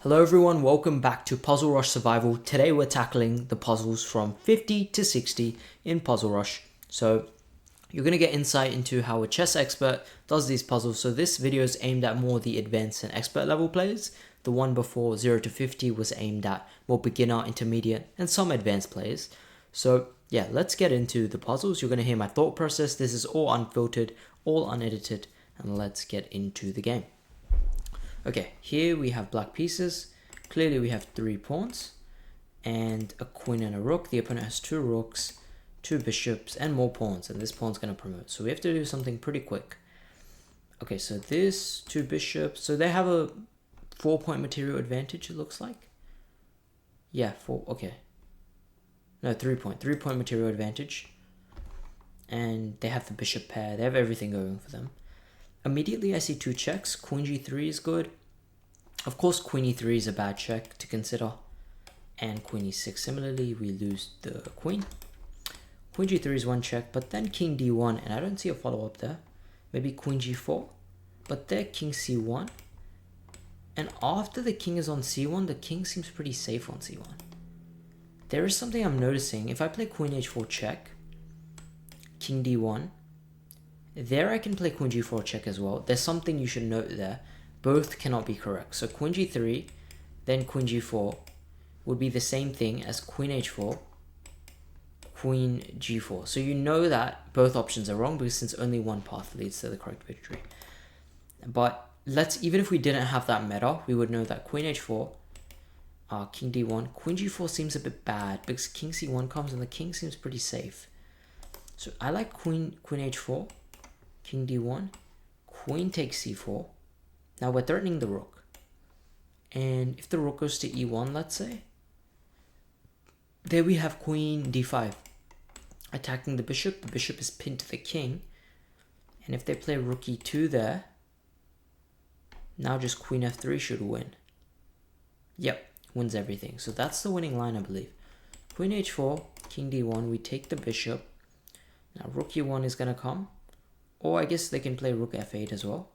Hello everyone, welcome back to Puzzle Rush Survival. Today we're tackling the puzzles from 50 to 60 in Puzzle Rush. So you're going to get insight into how a chess expert does these puzzles. So this video is aimed at more the advanced and expert level players. The one before 0 to 50 was aimed at more beginner, intermediate, and some advanced players. So yeah, let's get into the puzzles. You're going to hear my thought process. This is all unfiltered, all unedited, and let's get into the game. Okay, here we have black pieces. Clearly we have 3 pawns and a queen and a rook. The opponent has 2 rooks, 2 bishops, and more pawns, and this pawn's going to promote. So we have to do something pretty quick. Okay, so this 2 bishops, so they have a 4-point material advantage, it looks like. Yeah, 4, okay. No, 3-point material advantage. And they have the bishop pair, they have everything going for them. Immediately I see 2 checks. Queen g3 is good. Of course, queen e3 is a bad check to consider. And queen e6. Similarly, we lose the queen. Queen g3 is 1 check, but then king d1, and I don't see a follow-up there. Maybe queen g4, but there king c1. And after the king is on c1, the king seems pretty safe on c1. There is something I'm noticing. If I play queen h4 check, king d1, there I can play queen g4 check as well. There's something you should note there. Both cannot be correct. So queen g3, then queen g4 would be the same thing as queen h4, queen g4. So you know that both options are wrong because since only one path leads to the correct victory. But even if we didn't have that meta, we would know that queen h4, king d1, queen g4 seems a bit bad because king c1 comes and the king seems pretty safe. So I like queen h4, king d1, queen takes c4. Now we're threatening the rook. And if the rook goes to e1, let's say, there we have queen d5. Attacking the bishop is pinned to the king. And if they play rook e2 there, now just queen f3 should win. Yep, wins everything. So that's the winning line, I believe. Queen h4, king d1, we take the bishop. Now rook e1 is going to come. Or I guess they can play rook f8 as well.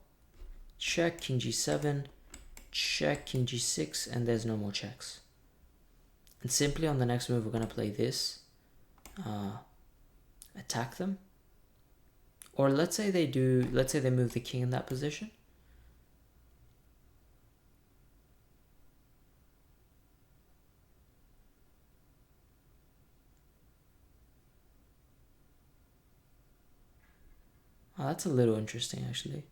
Check, king g7, check, king g6, and there's no more checks. And simply on the next move, we're going to play this. Attack them. Or let's say they move the king in that position. Oh, that's a little interesting, actually.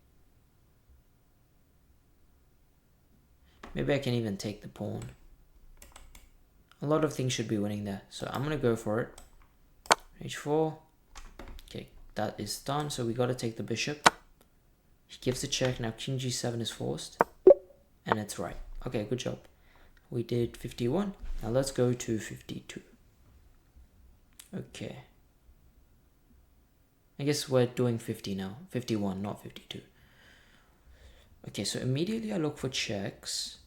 Maybe I can even take the pawn. A lot of things should be winning there. So I'm going to go for it. h4. Okay, that is done. So we got to take the bishop. He gives a check. Now king g7 is forced. And it's right. Okay, good job. We did 51. Now let's go to 52. Okay. I guess we're doing 50 now. 51, not 52. Okay, so immediately I look for checks.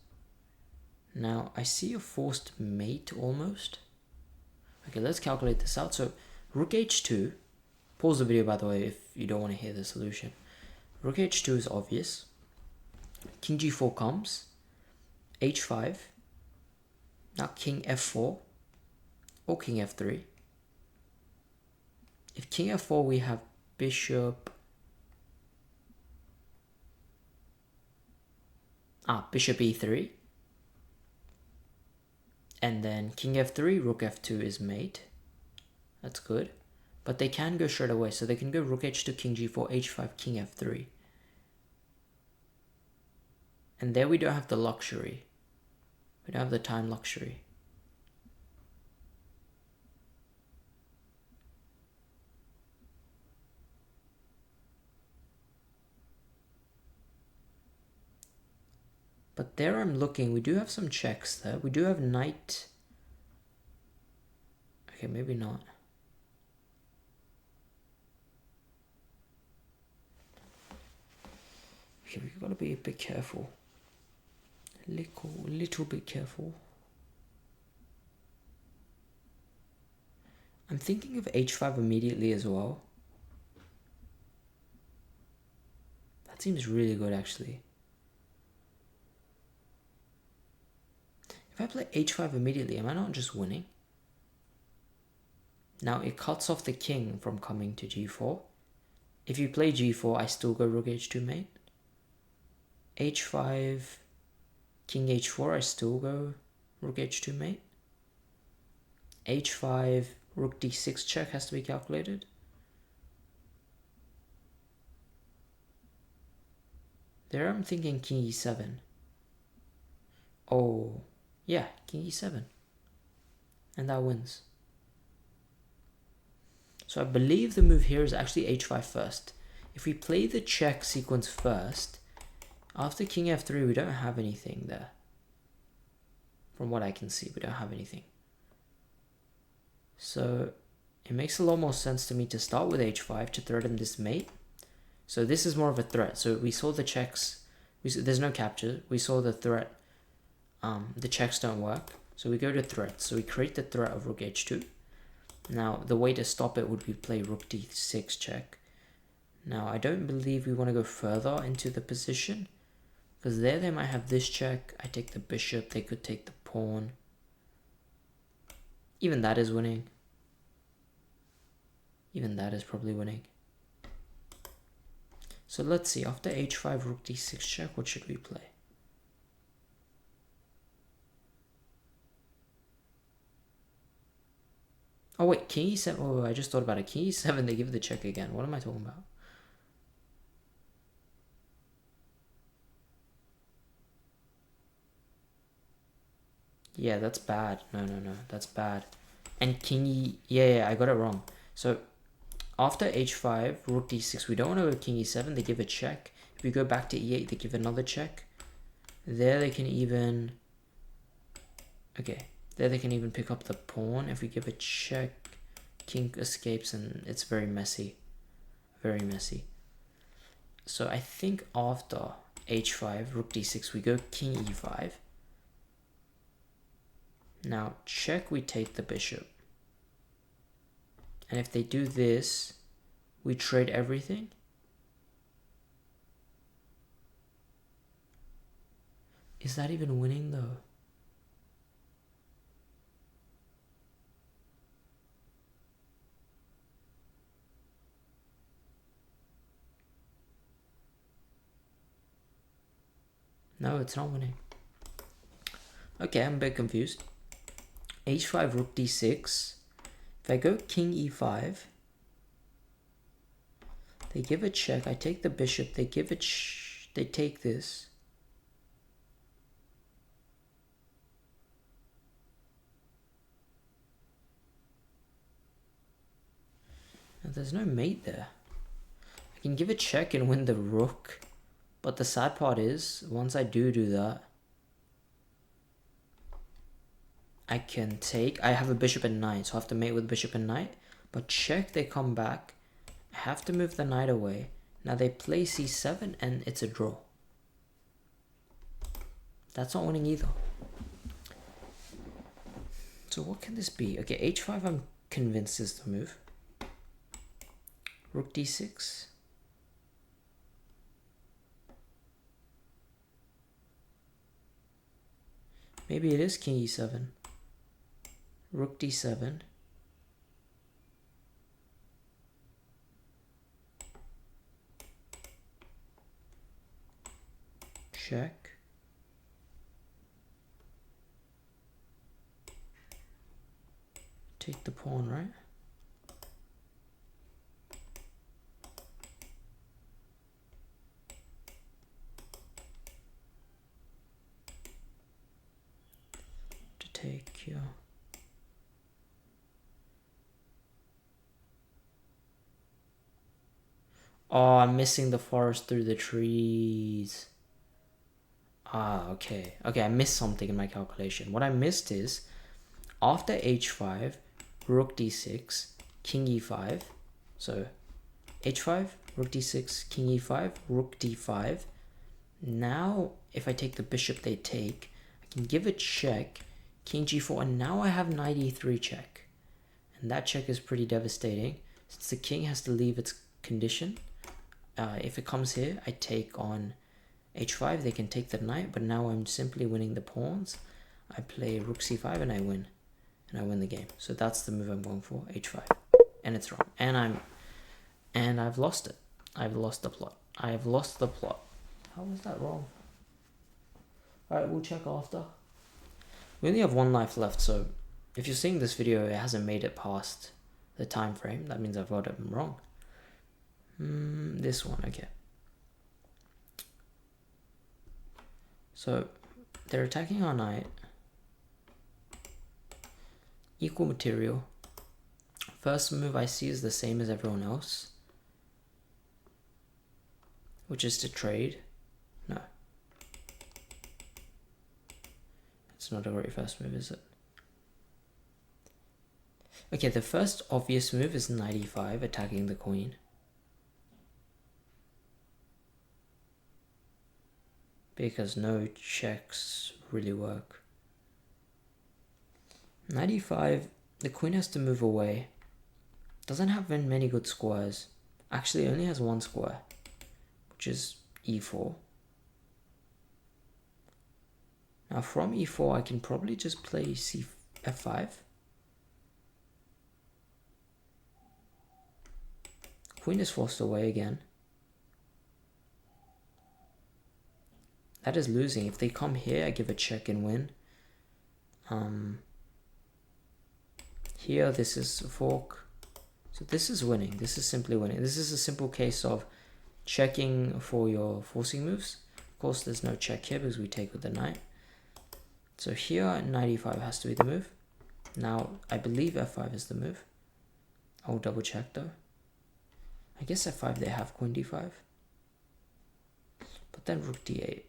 Now I see a forced mate almost. Okay, let's calculate this out. So rook h2. Pause the video, by the way, if you don't want to hear the solution. Rook h2 is obvious. King g4 comes. h5. Now king f4. Or king f3. If king f4, we have bishop. Bishop e3. And then king f3, rook f2 is mate. That's good. But they can go straight away. So they can go rook h2, king g4, h5, king f3. And there we don't have the luxury. We don't have the time luxury. But there I'm looking, we do have some checks there. We do have knight. Okay, maybe not. Okay, we gotta be a bit careful. Little bit careful. I'm thinking of h5 immediately as well. That seems really good, actually. If I play h5 immediately, am I not just winning? Now it cuts off the king from coming to g4. If you play g4, I still go rook h2 mate. h5, king h4, I still go rook h2 mate. h5, rook d6 check has to be calculated. There I'm thinking king e7. Oh, yeah, king e7. And that wins. So I believe the move here is actually h5 first. If we play the check sequence first, after king f3 we don't have anything there. From what I can see, we don't have anything. So it makes a lot more sense to me to start with h5 to threaten this mate. So this is more of a threat. So we saw the checks, there's no capture. We saw the threat, the checks don't work. So we go to threat. So we create the threat of rook h2. Now the way to stop it would be play rook d6 check. Now I don't believe we want to go further into the position, because there they might have this check. I take the bishop, they could take the pawn. Even that is winning. Even that is probably winning. So let's see, after h5, rook d6 check, what should we play? Oh wait, king e7, oh I just thought about it, king e7, they give the check again. What am I talking about? Yeah, that's bad. No, that's bad. And king e, yeah, I got it wrong. So after h5, rook d6, we don't want to go king e7, they give a check. If we go back to e8, they give another check. There they can even, okay, there they can even pick up the pawn. If we give a check, king escapes and it's very messy. Very messy. So I think after h5, rook d6, we go king e5. Now check, we take the bishop. And if they do this, we trade everything. Is that even winning though? No, it's not winning. Okay, I'm a bit confused. h5, rook d6. If I go king e5, they give a check. I take the bishop. They give it. They take this. Now, there's no mate there. I can give a check and win the rook, but the sad part is, once I do that, I can take, I have a bishop and knight, so I have to mate with bishop and knight. But check, they come back. I have to move the knight away. Now they play c7 and it's a draw. That's not winning either. So what can this be? Okay, h5 I'm convinced is the move. Rook d6. Maybe it is king e7. Rook d7. Check. Take the pawn, right? To take here. Oh, I'm missing the forest through the trees. Ah, okay. Okay, I missed something in my calculation. What I missed is, after h5, rook d6, king e5. So, h5, rook d6, king e5, rook d5. Now, if I take the bishop they take, I can give a check, king g4, and now I have knight e3 check. And that check is pretty devastating, since the king has to leave its condition. If it comes here, I take on h5, they can take the knight, but now I'm simply winning the pawns. I play rook c5 and I win. And I win the game. So that's the move I'm going for, h5. And it's wrong. And I've lost it. I've lost the plot. I have lost the plot. How was that wrong? Alright, we'll check after. We only have 1 life left, so if you're seeing this video, it hasn't made it past the time frame. That means I've got it wrong. This one, okay. So they're attacking our knight. Equal material. First move I see is the same as everyone else, which is to trade. No. It's not a great first move, is it? Okay, the first obvious move is knight e5, attacking the queen. Because no checks really work. Knight e5, the queen has to move away. Doesn't have very many good squares. Actually, only has 1 square, which is e4. Now from e4, I can probably just play f5. Queen is forced away again. That is losing. If they come here, I give a check and win. Here, this is a fork. So this is winning. This is simply winning. This is a simple case of checking for your forcing moves. Of course, there's no check here because we take with the knight. So here, knight e5 has to be the move. Now, I believe f5 is the move. I'll double check though. I guess f5 they have queen d5. But then rook d8.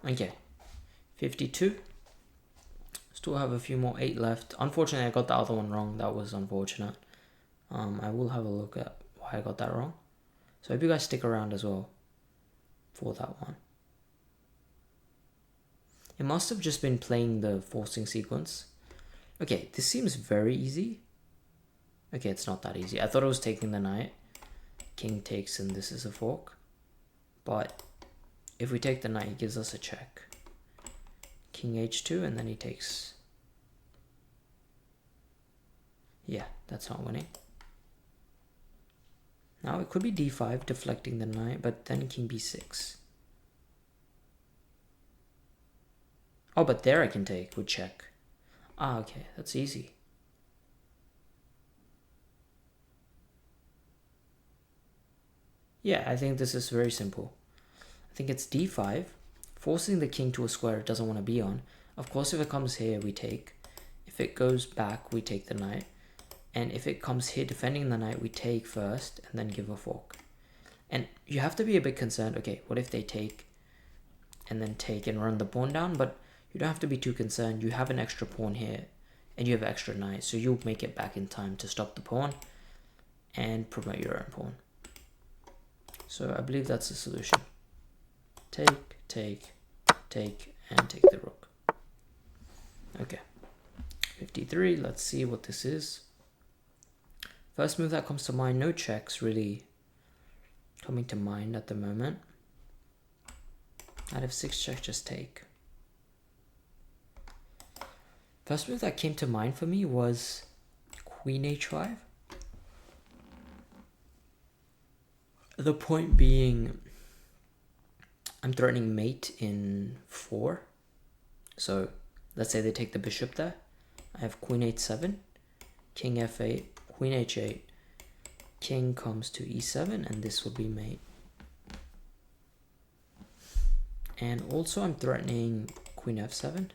Okay, 52. Still have a few more 8 left. Unfortunately, I got the other one wrong. That was unfortunate. I will have a look at why I got that wrong. So I hope you guys stick around as well for that one. It must have just been playing the forcing sequence. Okay, this seems very easy. Okay, it's not that easy. I thought it was taking the knight. King takes and this is a fork. But if we take the knight, he gives us a check. King h2 and then he takes. Yeah, that's not winning. Now it could be d5, deflecting the knight, but then king b6. Oh, but there I can take with check. Ah, okay, that's easy. Yeah, I think this is very simple. I think it's d5, forcing the king to a square it doesn't want to be on. Of course, if it comes here, we take. If it goes back, we take the knight. And if it comes here defending the knight, we take first and then give a fork. And you have to be a bit concerned, okay, what if they take and then take and run the pawn down? But you don't have to be too concerned. You have an extra pawn here and you have extra knight. So you'll make it back in time to stop the pawn and promote your own pawn. So I believe that's the solution. Take, take, take, and take the rook. Okay, 53, let's see what this is. First move that comes to mind, no checks really coming to mind at the moment. Out of 6 check, just take. First move that came to mind for me was queen h5. The point being, I'm threatening mate in 4. So let's say they take the bishop there. I have queen h7, king f8, queen h8, king comes to e7, and this will be mate. And also I'm threatening queen f7.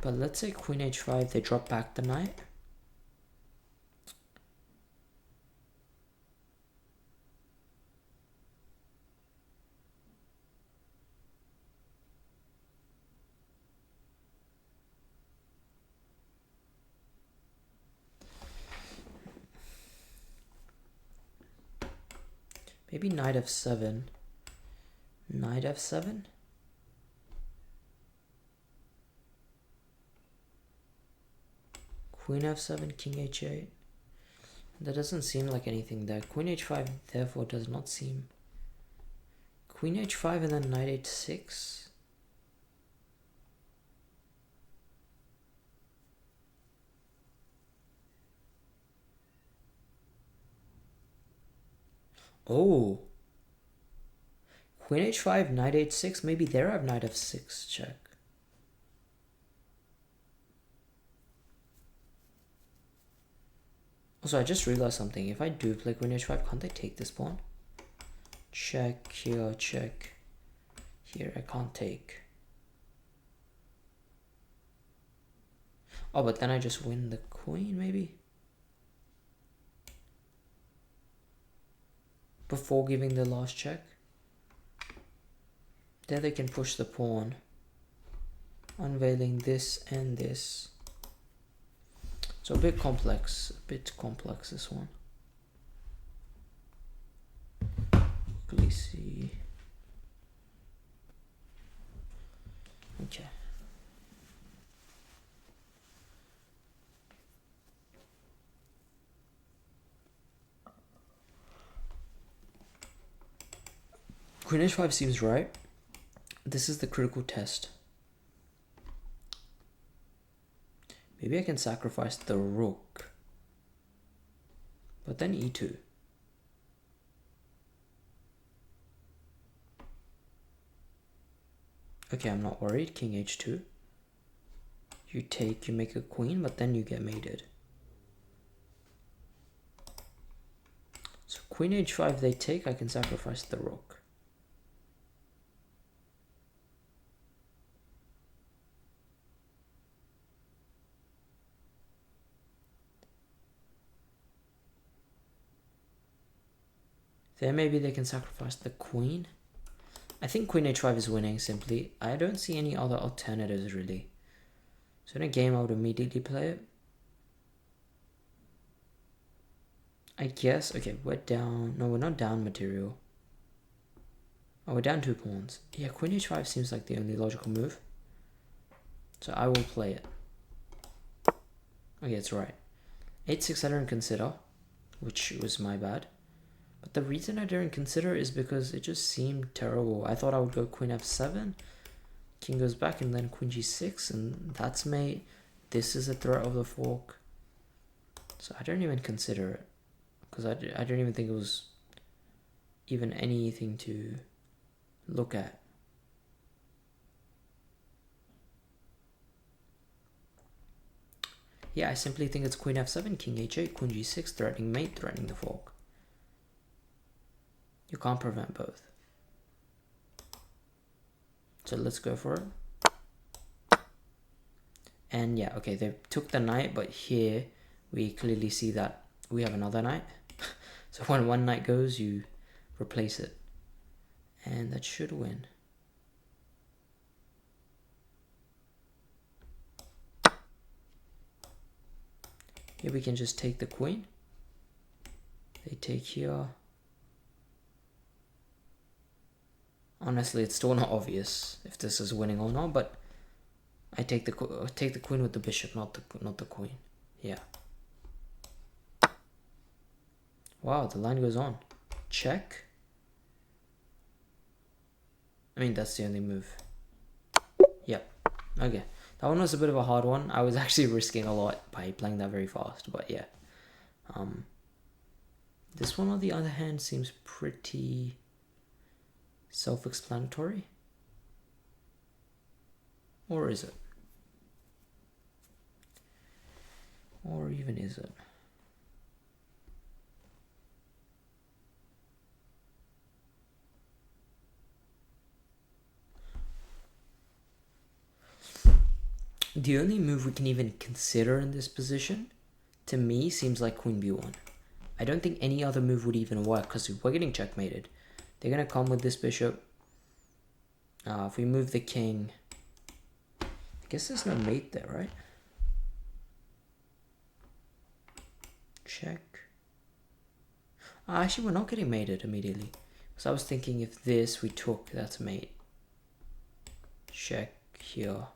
But let's say queen h5, they drop back the knight. Maybe knight f7. Knight f7? Queen f7, king h8. That doesn't seem like anything there. Queen h5 therefore does not seem. Queen h5 and then knight h6. Oh. Queen h5, knight h6. Maybe there I have knight f6 check. Also, I just realized something. If I do play queen h5, can't I take this pawn? Check here, check. Here, I can't take. Oh, but then I just win the queen, maybe? Before giving the last check. There they can push the pawn. Unveiling this and this. So a bit complex this one. Quickly see. Okay. Queen h5 seems right. This is the critical test. Maybe I can sacrifice the rook. But then e2. Okay, I'm not worried. King h2. You take, you make a queen, but then you get mated. So queen h5 they take, I can sacrifice the rook. There maybe they can sacrifice the queen. I think queen h5 is winning simply. I don't see any other alternatives really. So in a game I would immediately play it. I guess, okay, we're down. No, we're not down material. Oh, we're down 2 pawns. Yeah, queen h5 seems like the only logical move. So I will play it. Okay, it's right. h6 I don't consider, which was my bad. But the reason I didn't consider is because it just seemed terrible. I thought I would go queen f7, king goes back, and then queen g6, and that's mate. This is a threat of the fork. So I don't even consider it. Because I don't even think it was even anything to look at. Yeah, I simply think it's queen f7, king h8, queen g6, threatening mate, threatening the fork. You can't prevent both. So let's go for it. And yeah, okay, they took the knight, but here we clearly see that we have another knight. So when one knight goes, you replace it. And that should win. Here we can just take the queen. They take here. Honestly, it's still not obvious if this is winning or not, but I take the queen with the bishop, not the queen. Yeah. Wow, the line goes on. Check. I mean, that's the only move. Yep. Okay. That one was a bit of a hard one. I was actually risking a lot by playing that very fast, but yeah. This one, on the other hand, seems pretty self-explanatory. Or is it? Or even is it? The only move we can even consider in this position, to me, seems like queen b1. I don't think any other move would even work because we're getting checkmated. They're going to come with this bishop. If we move the king, I guess there's no mate there, right? Check. Actually, we're not getting mated immediately. So I was thinking if this we took, that's mate. Check here.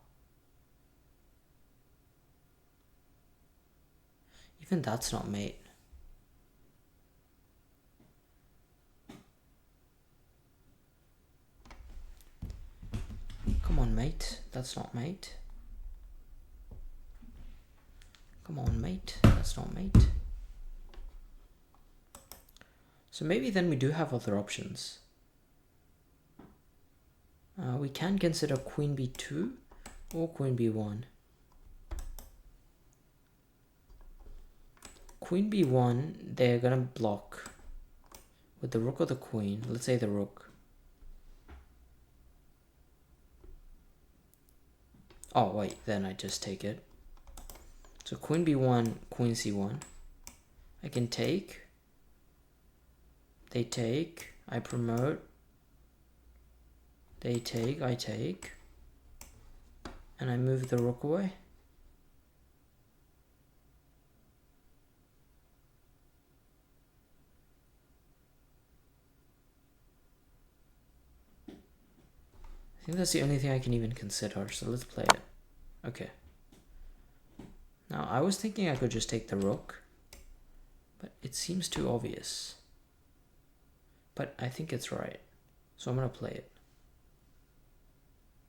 Even that's not mate. Come on, mate. That's not mate. Come on, mate. That's not mate. So maybe then we do have other options. We can consider queen b2 or queen b1. Queen b1, they're gonna block with the rook or the queen. Let's say the rook. Oh wait, then I just take it. So queen b1, queen c1. I can take. They take. I promote. They take. I take. And I move the rook away. I think that's the only thing I can even consider, so let's play it. Okay. Now, I was thinking I could just take the rook, but it seems too obvious. But I think it's right, so I'm gonna play it.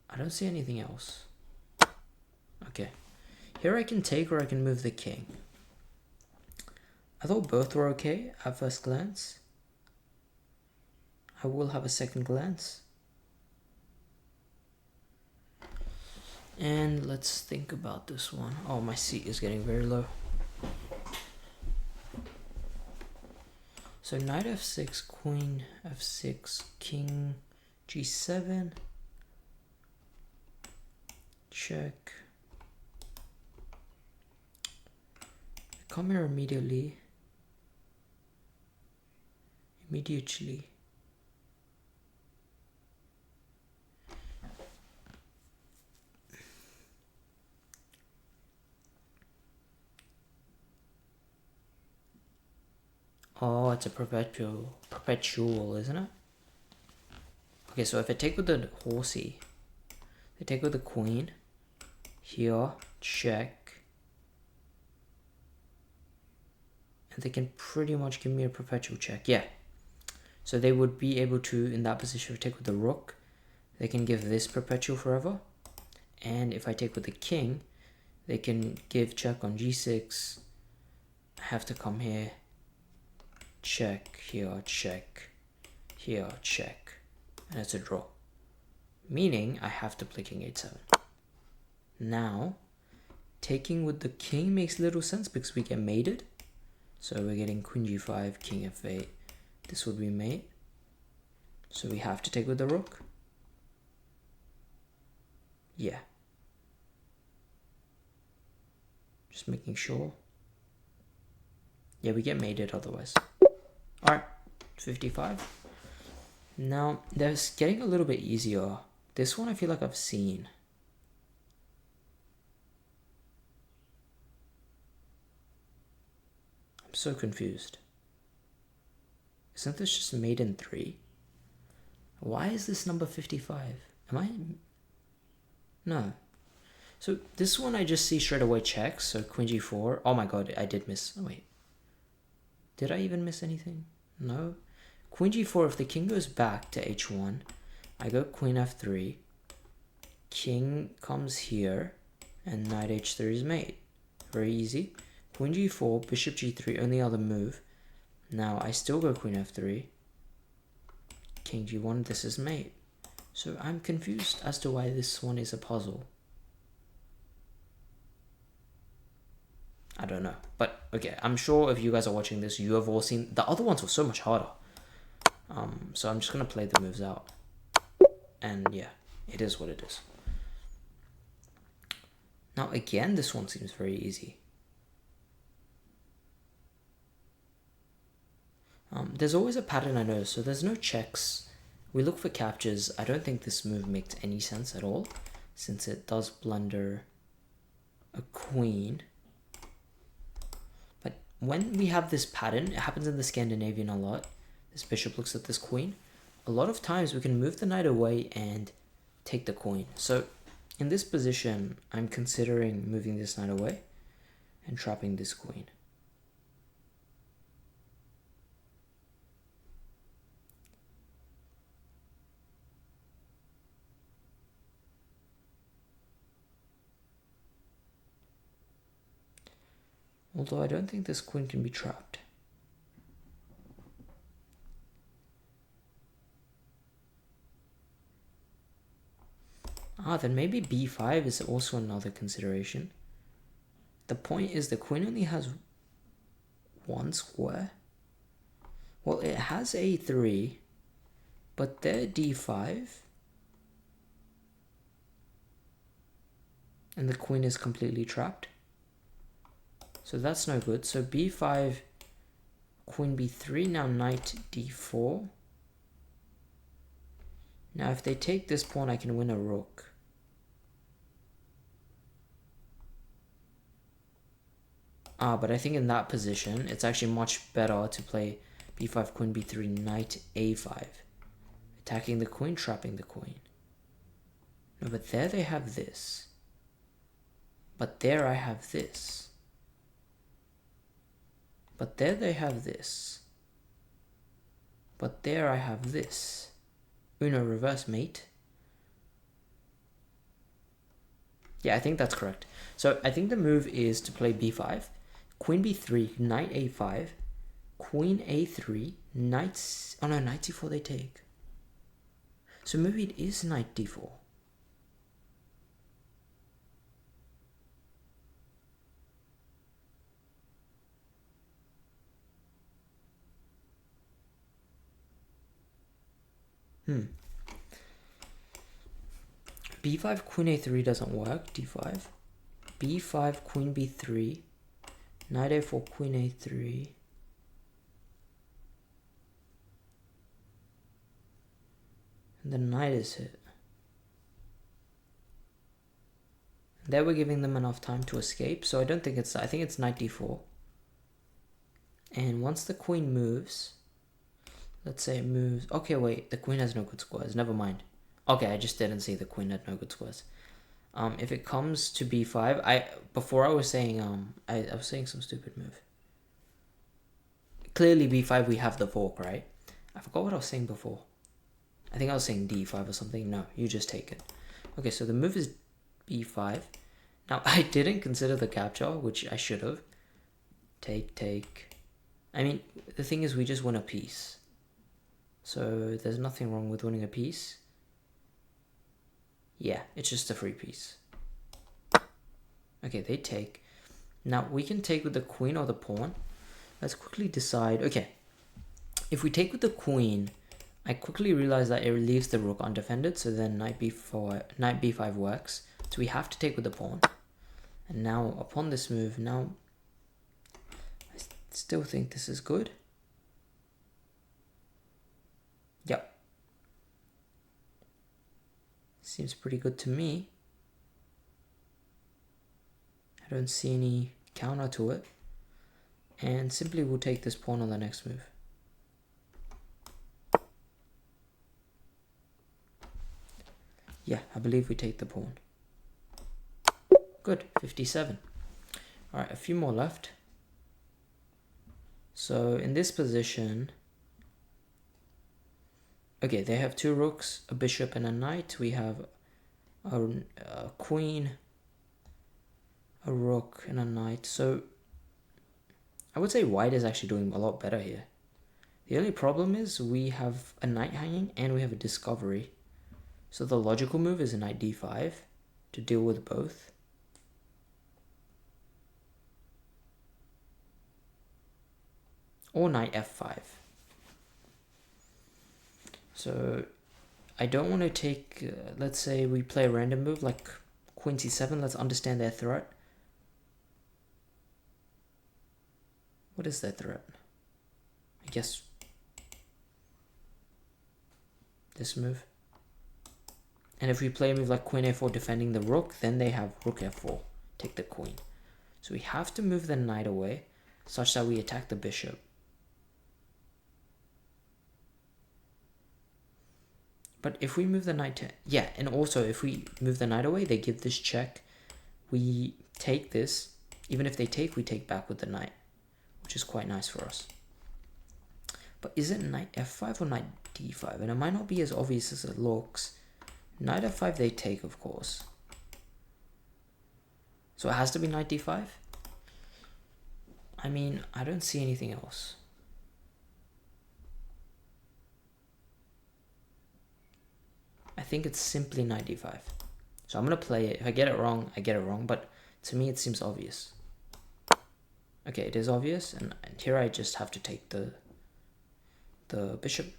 I don't see anything else. Okay. Here I can take or I can move the king. I thought both were okay at first glance. I will have a second glance. And let's think about this one. Oh, my seat is getting very low. So knight f6, queen f6, king g7. Check. Come here immediately. Immediately. Oh, it's a perpetual, isn't it? Okay, so if I take with the horsey, I take with the queen, here, check, and they can pretty much give me a perpetual check, yeah. So they would be able to, in that position, if I take with the rook, they can give this perpetual forever, and if I take with the king, they can give check on g6, I have to come here, check, here, check, here, check, and it's a draw. Meaning I have to play king h7. Now, taking with the king makes little sense because we get mated. So we're getting queen g5, king f8. This would be mate. So we have to take with the rook. Yeah. Just making sure. Yeah, we get mated otherwise. Alright, 55. Now, there's getting a little bit easier. This one I feel like I've seen. I'm so confused. Isn't this just mate in 3? Why is this number 55? Am I... No. So this one I just see straight away checks. So queen g4. Oh my god, I did miss... Oh wait. Did I even miss anything? No. Queen g4, if the king goes back to h1, I go queen f3, king comes here, and knight h3 is mate. Very easy. Queen g4, bishop g3, only other move. Now I still go queen f3, king g1, this is mate. So I'm confused as to why this one is a puzzle. I don't know. But okay, I'm sure if you guys are watching this, you have all seen... The other ones were so much harder. So I'm just going to play the moves out. And yeah, it is what it is. Now again, this one seems very easy. There's always a pattern I know, so there's no checks. We look for captures. I don't think this move makes any sense at all, since it does blunder a queen. But when we have this pattern, it happens in the Scandinavian a lot. This bishop looks at this queen. a lot of times we can move the knight away and take the queen. So in this position, I'm considering moving this knight away and trapping this queen. Although I don't think this queen can be trapped. Then maybe b5 is also another consideration. The point is the queen only has one square. Well, it has a3, but they're d5. And the queen is completely trapped. So that's no good. So b5, queen b3, now knight d4. Now if they take this pawn, I can win a rook. But I think in that position, it's actually much better to play b5, queen b3, knight a5. Attacking the queen, trapping the queen. No, but there they have this. But there I have this. But there they have this. But there I have this. Uno reverse, mate. Yeah, I think that's correct. So I think the move is to play b5, queen b3, knight a5, queen a3, knight... Oh no, knight c4 they take. So maybe it is knight d4. b5, queen a3 doesn't work, d5. b5, queen b3, knight a4, queen a3. And the knight is hit. There we're giving them enough time to escape, so I don't think it's... I think it's knight d4. And once the queen moves... Let's say it moves... Okay, wait, the queen has no good squares, never mind. Okay, I just didn't see the queen had no good squares. If it comes to b5, before I was saying I was saying some stupid move. Clearly b5 we have the fork, right? I forgot what I was saying before. I think I was saying d5 or something. No, you just take it. Okay, so the move is b5. Now I didn't consider the capture, which I should have. Take. I mean, the thing is we just win a piece. So there's nothing wrong with winning a piece. Yeah, it's just a free piece. Okay, they take. Now we can take with the queen or the pawn. Let's quickly decide. Okay, if we take with the queen, I quickly realize that it leaves the rook undefended. So then knight b5 works. So we have to take with the pawn. And now upon this move, now I still think this is good. Yep. Seems pretty good to me. I don't see any counter to it. And simply we'll take this pawn on the next move. Yeah, I believe we take the pawn. Good, 57. Alright, a few more left. So in this position... Okay, they have two rooks, a bishop and a knight. We have a queen, a rook and a knight. So I would say white is actually doing a lot better here. The only problem is we have a knight hanging and we have a discovery. So the logical move is a knight d5 to deal with both. Or knight f5. So I don't want to take, let's say we play a random move like queen c7. Let's understand their threat. What is their threat? I guess this move. And if we play a move like queen a4 defending the rook, then they have rook f4, take the queen. So we have to move the knight away such that we attack the bishop. But if we move the knight to... Yeah, and also if we move the knight away, they give this check. We take this. Even if they take, we take back with the knight, which is quite nice for us. But is it knight f5 or knight d5? And it might not be as obvious as it looks. Knight f5 they take, of course. So it has to be knight d5? I mean, I don't see anything else. I think it's simply knight d5. So I'm going to play it. If I get it wrong, I get it wrong. But to me, it seems obvious. Okay, it is obvious. And here I just have to take the bishop.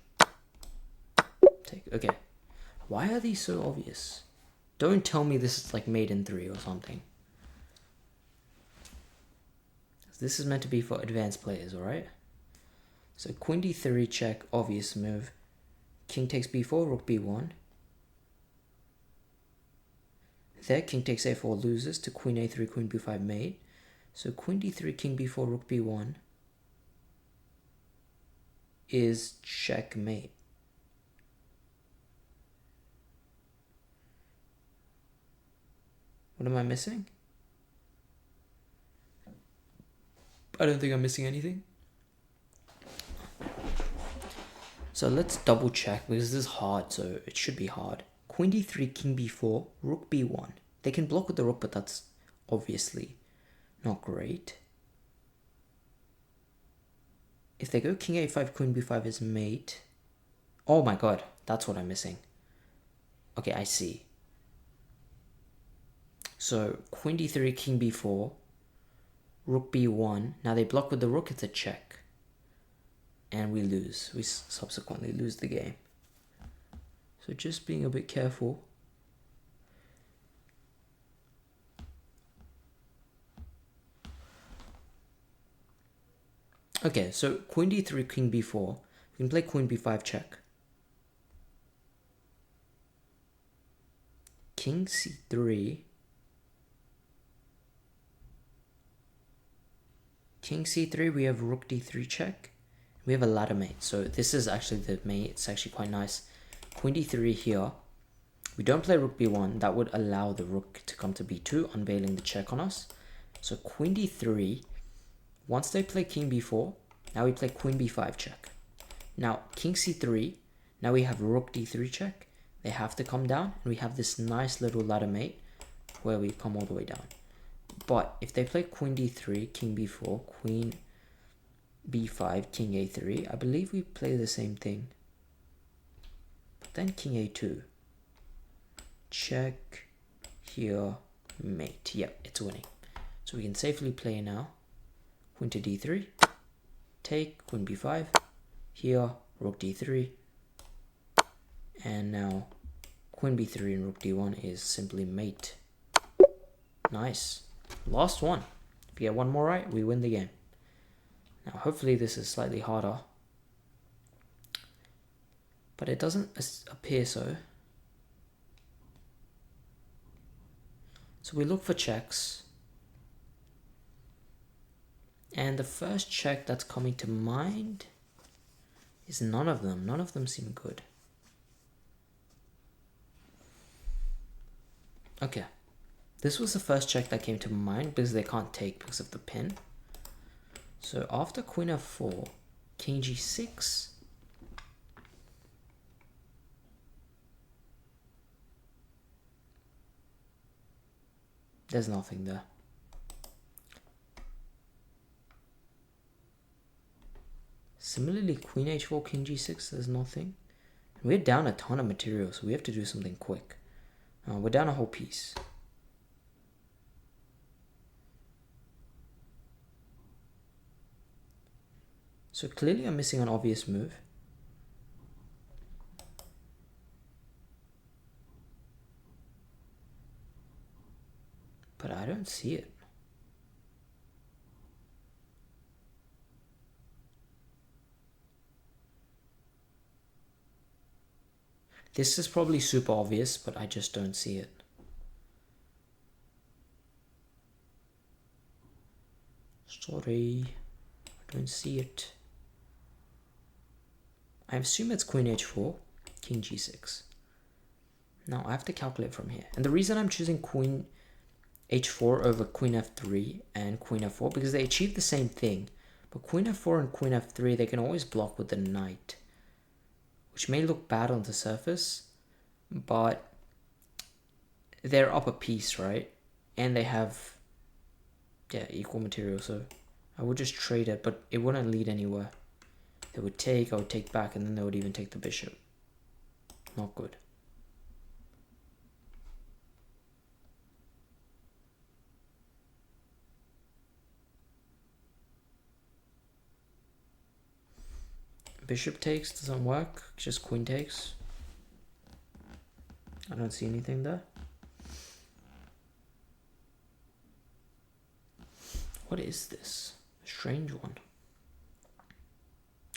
Take. Okay. Why are these so obvious? Don't tell me this is like made in 3 or something. This is meant to be for advanced players, alright? So queen d3 check, obvious move. King takes b4, rook b1. There, king takes a4, loses to queen a3, queen b5 mate. So queen d3, king b4, rook b1 is checkmate. What am I missing? I don't think I'm missing anything. So let's double check because this is hard, so it should be hard. Queen d3, king b4, rook b1. They can block with the rook, but that's obviously not great. If they go king a5, queen b5 is mate. Oh my god, that's what I'm missing. Okay, I see. So queen d3, king b4, rook b1. Now they block with the rook, it's a check. And we lose. We subsequently lose the game. So just being a bit careful. Okay, so queen d3, king b4. We can play queen b5 check. King c3. King c3, we have rook d3 check. We have a ladder mate. So this is actually the mate. It's actually quite nice. Queen d3 here. We don't play rook b1. That would allow the rook to come to b2, unveiling the check on us. So queen d3. Once they play king b4, now we play queen b5 check. Now king c3. Now we have rook d3 check. They have to come down. And we have this nice little ladder mate where we come all the way down. But if they play queen d3, king b4, queen b5, king a3, I believe we play the same thing. But then king a2. Check here, mate. Yep, it's winning. So we can safely play now. Queen to d3. Take, queen b5. Here, rook d3. And now queen b3 and rook d1 is simply mate. Nice. Last one. If you get one more right, we win the game. Now hopefully this is slightly harder. But it doesn't appear so. So we look for checks. And the first check that's coming to mind is none of them. None of them seem good. Okay. This was the first check that came to mind because they can't take because of the pin. So after queen f4, king g6. There's nothing there. Similarly, queen h4, king g6, there's nothing. We're down a ton of material, so we have to do something quick. We're down a whole piece. So clearly I'm missing an obvious move. But I don't see it. This is probably super obvious, but I just don't see it. Sorry, I don't see it. I assume it's queen h4, king g6. Now I have to calculate from here. And the reason I'm choosing queen h4 over queen f3 and queen f4, because they achieve the same thing. But queen f4 and queen f3, they can always block with the knight, which may look bad on the surface, but they're up a piece, right? And they have, yeah, equal material, so I would just trade it, but it wouldn't lead anywhere. They would take, I would take back, and then they would even take the bishop. Not good. Bishop takes doesn't work, just queen takes. I don't see anything there. What is this? A strange one.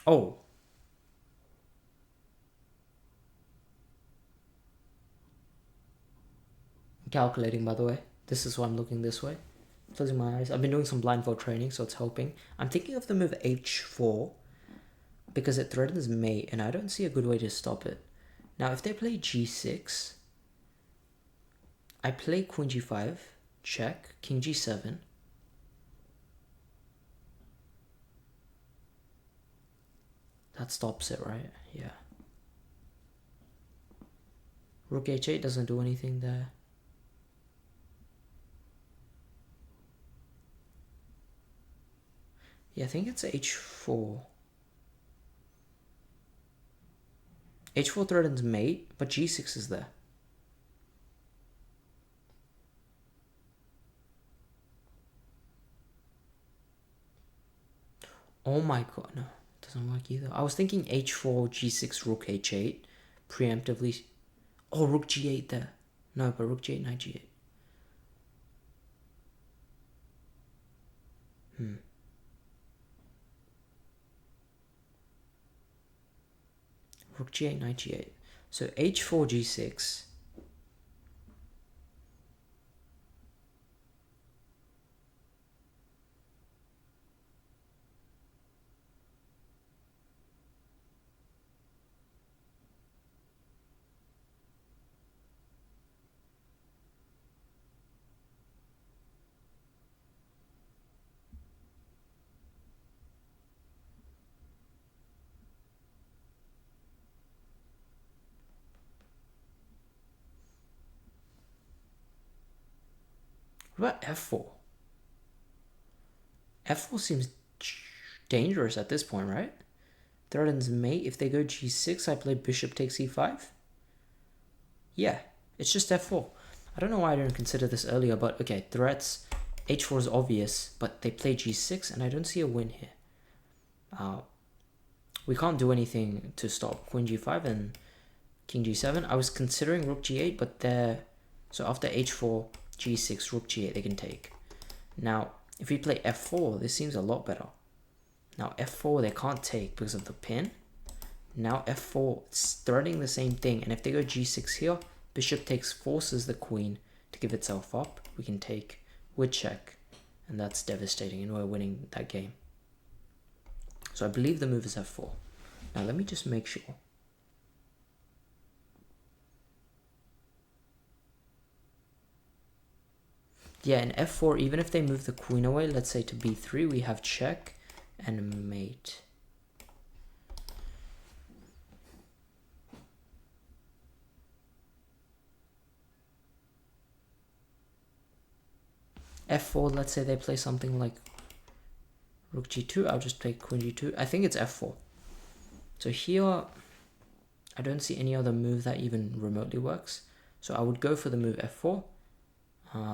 Oh. I'm calculating, by the way. This is why I'm looking this way. Closing my eyes. I've been doing some blindfold training, so it's helping. I'm thinking of the move h4 because it threatens mate, and I don't see a good way to stop it. Now, if they play g6, I play queen g5, check, king g7. That stops it, right? Yeah. Rook h8 doesn't do anything there. Yeah, I think it's h4. h4 threatens mate, but g6 is there. Oh my god, no. Doesn't work either. I was thinking h4, g6, rook h8, preemptively. Oh, rook g8 there. No, but rook g8, knight g8. Rook g8, knight g8. So h4, g6. What about f4? f4 seems dangerous at this point, right? Threatens mate. If they go g6, I play bishop takes e5. Yeah, it's just f4. I don't know why I didn't consider this earlier, but okay, threats. h4 is obvious, but they play g6, and I don't see a win here. We can't do anything to stop queen g5 and king g7. I was considering rook g8, but they're... So after h4, g6, rook g8, they can take. Now, if we play f4, this seems a lot better. Now, f4, they can't take because of the pin. Now, f4, it's threatening the same thing. And if they go g6 here, bishop takes, forces the queen to give itself up. We can take with check. And that's devastating, and we're winning that game. So I believe the move is f4. Now, let me just make sure. Yeah, in f4, even if they move the queen away, let's say to b3, we have check and mate. f4, let's say they play something like rook g2, I'll just play queen g2. I think it's f4. So here, I don't see any other move that even remotely works. So I would go for the move f4.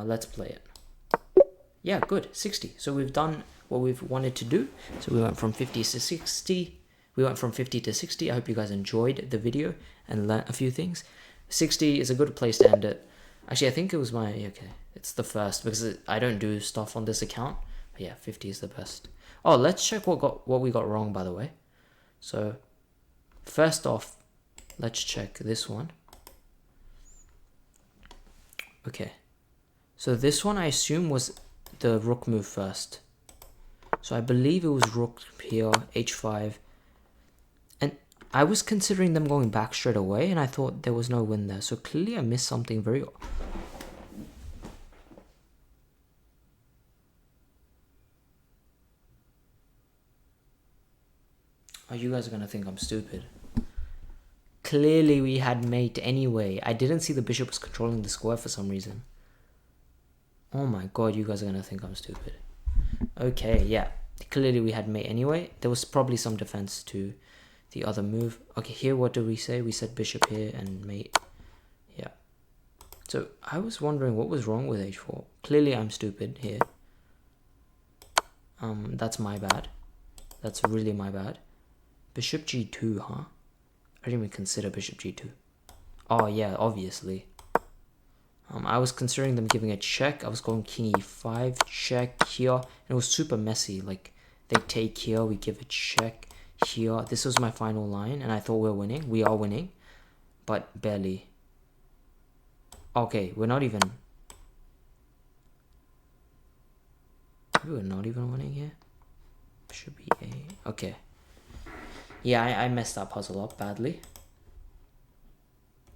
Let's play it. Yeah, good, 60. So we've done what we've wanted to do. So we went from 50 to 60. We went from 50 to 60. I hope you guys enjoyed the video and learned a few things. 60 is a good place to end it. Actually, I think it was my, okay, it's the first because I don't do stuff on this account. But yeah, 50 is the best. Oh, let's check what we got wrong, by the way. So first off, let's check this one. Okay. So this one I assume was the rook move first. So I believe it was rook here, h5. And I was considering them going back straight away, and I thought there was no win there. So clearly I missed something very... Oh, you guys are going to think I'm stupid. Clearly we had mate anyway. I didn't see the bishop was controlling the square for some reason. Oh my god, you guys are going to think I'm stupid. Okay, yeah. Clearly we had mate anyway. There was probably some defense to the other move. Okay, here what do we say? We said bishop here and mate. Yeah. So I was wondering what was wrong with h4. Clearly I'm stupid here. That's my bad. That's really my bad. Bishop g2, huh? I didn't even consider bishop g2. Oh yeah, obviously. I was considering them giving a check. I was going king e5, check here. And it was super messy. Like, they take here, we give a check here. This was my final line, and I thought we were winning. We are winning, but barely. Okay, we're not even... We're not even winning here. Should be a... Okay. Yeah, I messed that puzzle up badly.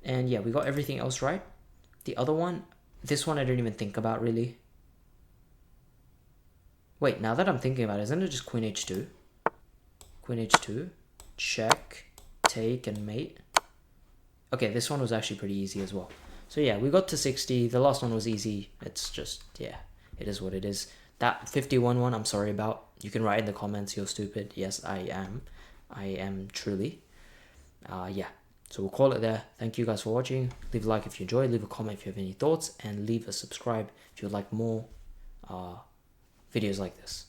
And yeah, we got everything else right. The other one, this one I didn't even think about really. Wait, now that I'm thinking about it, isn't it just queen h2? Queen h2, check, take, and mate. Okay, this one was actually pretty easy as well. So yeah, we got to 60. The last one was easy. It's just, yeah, it is what it is. That 51 one, I'm sorry about. You can write in the comments, you're stupid. Yes, I am. I am truly. Yeah. So we'll call it there. Thank you guys for watching. Leave a like if you enjoyed. Leave a comment if you have any thoughts. And leave a subscribe if you'd like more videos like this.